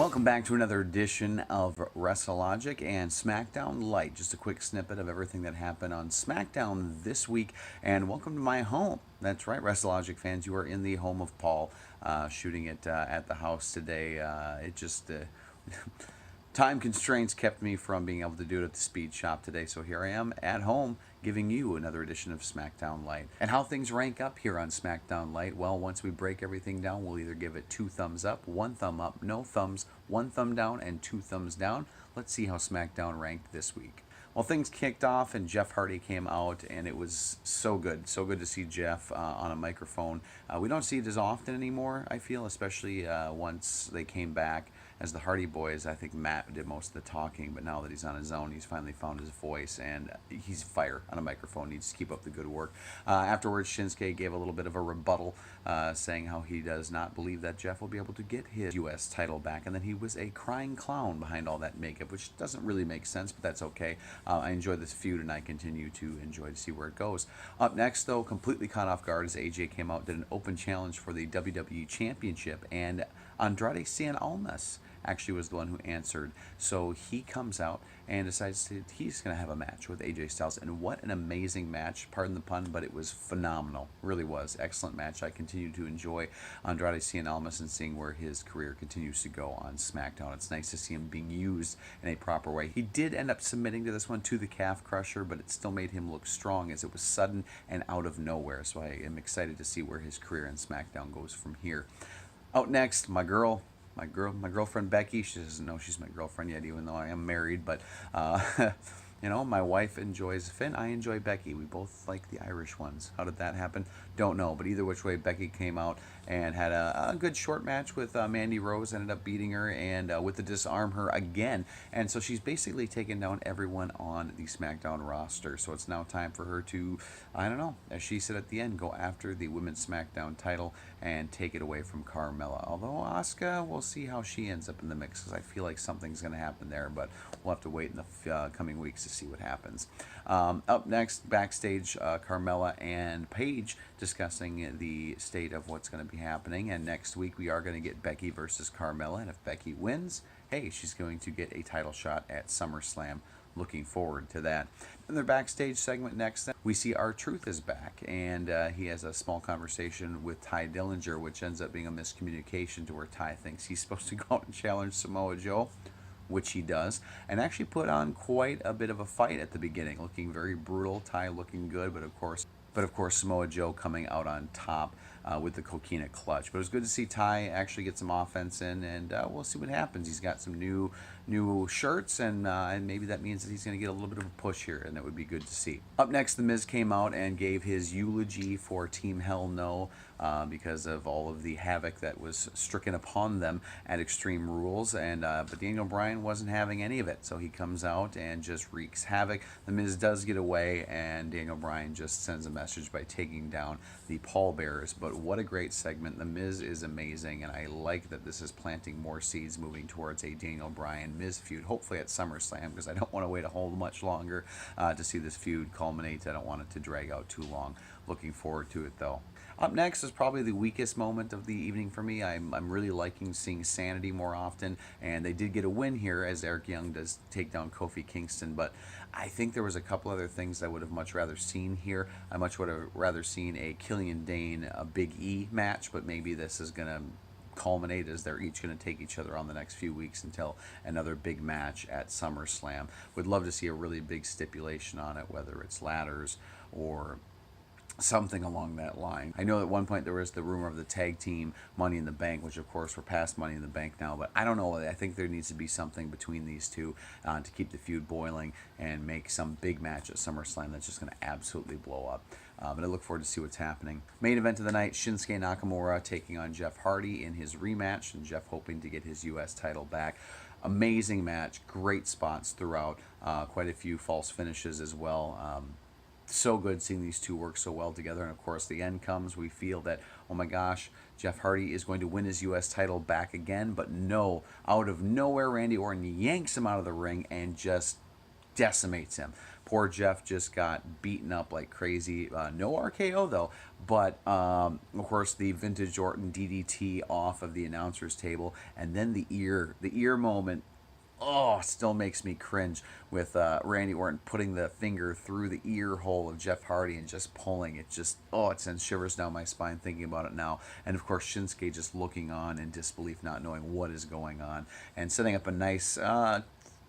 Welcome back to another edition of WrestleLogic and SmackDown Lite. Just a quick snippet of everything that happened on SmackDown this week. And welcome to my home. That's right, WrestleLogic fans. You are in the home of Paul, shooting it at the house today. Time constraints kept me from being able to do it at the speed shop today, so here I am at home giving you another edition of SmackDown Lite. And how things rank up here on SmackDown Lite, well, once we break everything down, we'll either give it 2 thumbs up, 1 thumb up, no thumbs, 1 thumb down, and 2 thumbs down. Let's see how SmackDown ranked this week. Well, things kicked off and Jeff Hardy came out, and it was so good to see Jeff on a microphone. We don't see it as often anymore, I feel, especially once they came back as the Hardy Boys. I think Matt did most of the talking, but now that he's on his own, he's finally found his voice, and he's fire on a microphone. He needs to keep up the good work. Afterwards, Shinsuke gave a little bit of a rebuttal, saying how he does not believe that Jeff will be able to get his U.S. title back, and then he was a crying clown behind all that makeup, which doesn't really make sense, but that's okay. I enjoy this feud, and I continue to enjoy to see where it goes. Up next, though, completely caught off guard as AJ came out, did an open challenge for the WWE Championship, and Andrade Cien Almas actually was the one who answered. So he comes out and decides he's going to have a match with AJ Styles. And what an amazing match, pardon the pun, but it was phenomenal. Really was. Excellent match. I continue to enjoy Andrade Cien Almas and seeing where his career continues to go on SmackDown. It's nice to see him being used in a proper way. He did end up submitting to this one to the calf crusher, but it still made him look strong as it was sudden and out of nowhere. So I am excited to see where his career in SmackDown goes from here. Out next, my girlfriend Becky. She doesn't know she's my girlfriend yet, even though I am married. But you know, my wife enjoys Finn. I enjoy Becky. We both like the Irish ones. How did that happen? Don't know. But either which way, Becky came out and had a good short match with Mandy Rose. Ended up beating her and with the disarm her again. And so she's basically taken down everyone on the SmackDown roster. So it's now time for her to, I don't know, as she said at the end, go after the Women's SmackDown title and take it away from Carmella. Although Asuka, we'll see how she ends up in the mix, because I feel like something's going to happen there. But we'll have to wait in the coming weeks to see what happens. Up next, backstage, Carmella and Paige discussing the state of what's going to be happening. And next week we are going to get Becky versus Carmella, and if Becky wins, hey, she's going to get a title shot at SummerSlam. Looking forward to that. In their backstage segment next, we see R-Truth is back, and he has a small conversation with Ty Dillinger, which ends up being a miscommunication to where Ty thinks he's supposed to go out and challenge Samoa Joe, which he does, and actually put on quite a bit of a fight at the beginning, looking very brutal. Ty looking good, but of course Samoa Joe coming out on top with the coquina clutch. But it was good to see Ty actually get some offense in, and we'll see what happens. He's got some new shirts, and maybe that means that he's going to get a little bit of a push here, and that would be good to see. Up next, The Miz came out and gave his eulogy for Team Hell No because of all of the havoc that was stricken upon them at Extreme Rules, and but Daniel Bryan wasn't having any of it, so he comes out and just wreaks havoc. The Miz does get away, and Daniel Bryan just sends a message by taking down the pallbearers. But what a great segment. The Miz is amazing, and I like that this is planting more seeds moving towards a Daniel Bryan Miz feud, hopefully at SummerSlam, because I don't want to wait a whole much longer to see this feud culminate. I don't want it to drag out too long. Looking forward to it, though. Up next is probably the weakest moment of the evening for me. I'm really liking seeing Sanity more often, and they did get a win here as Eric Young does take down Kofi Kingston, but I think there was a couple other things I would have much rather seen here. I much would have rather seen a Killian Dane, a Big E match, but maybe this is going to culminate as they're each going to take each other on the next few weeks until another big match at SummerSlam. Would love to see a really big stipulation on it, whether it's ladders or something along that line. I know at one point there was the rumor of the tag team Money in the Bank, which of course we're past Money in the Bank now, but I don't know. I think there needs to be something between these two to keep the feud boiling and make some big match at SummerSlam that's just going to absolutely blow up. But I look forward to see what's happening. Main event of the night, Shinsuke Nakamura taking on Jeff Hardy in his rematch, and Jeff hoping to get his U.S. title back. Amazing match, great spots throughout, quite a few false finishes as well. So good seeing these two work so well together. And of course the end comes. We feel that, oh my gosh, Jeff Hardy is going to win his U.S. title back again. But no, out of nowhere, Randy Orton yanks him out of the ring and just decimates him. Poor Jeff just got beaten up like crazy. No RKO though, but of course the vintage Orton DDT off of the announcer's table, and then the ear moment. Oh, still makes me cringe with Randy Orton putting the finger through the ear hole of Jeff Hardy and just pulling it. Just, oh, it sends shivers down my spine thinking about it now. And of course, Shinsuke just looking on in disbelief, not knowing what is going on, and setting up a nice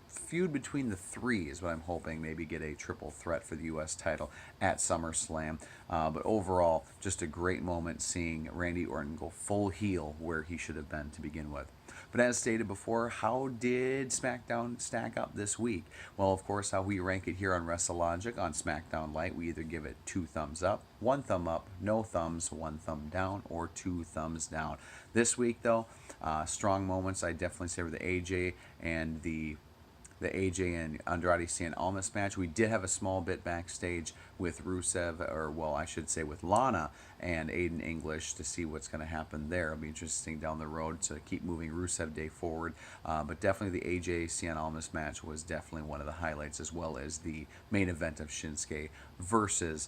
feud between the three is what I'm hoping. Maybe get a triple threat for the U.S. title at SummerSlam. But overall, just a great moment seeing Randy Orton go full heel where he should have been to begin with. But as stated before, how did SmackDown stack up this week? Well, of course, how we rank it here on WrestleLogic on SmackDown Lite, we either give it 2 thumbs up, 1 thumb up, no thumbs, 1 thumb down, or 2 thumbs down. This week, though, strong moments, I definitely say were the AJ and the AJ and Andrade Cien Almas match. We did have a small bit backstage with Rusev, or well, I should say with Lana and Aiden English to see what's going to happen there. It'll be interesting down the road to keep moving Rusev Day forward. But definitely the AJ Cien Almas match was definitely one of the highlights, as well as the main event of Shinsuke versus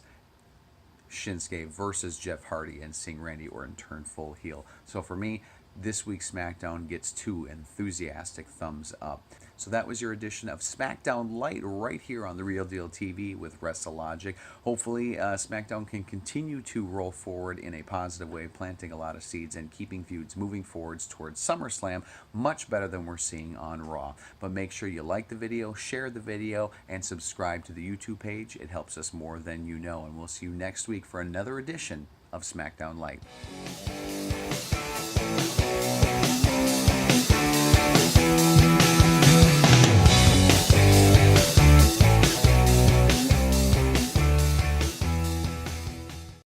Jeff Hardy and seeing Randy Orton turn full heel. So for me, this week's SmackDown gets 2 enthusiastic thumbs up. So that was your edition of SmackDown Lite right here on The Real Deal TV with WrestleLogic. Hopefully SmackDown can continue to roll forward in a positive way, planting a lot of seeds and keeping feuds moving forwards towards SummerSlam much better than we're seeing on Raw. But make sure you like the video, share the video, and subscribe to the YouTube page. It helps us more than you know. And we'll see you next week for another edition of SmackDown Lite.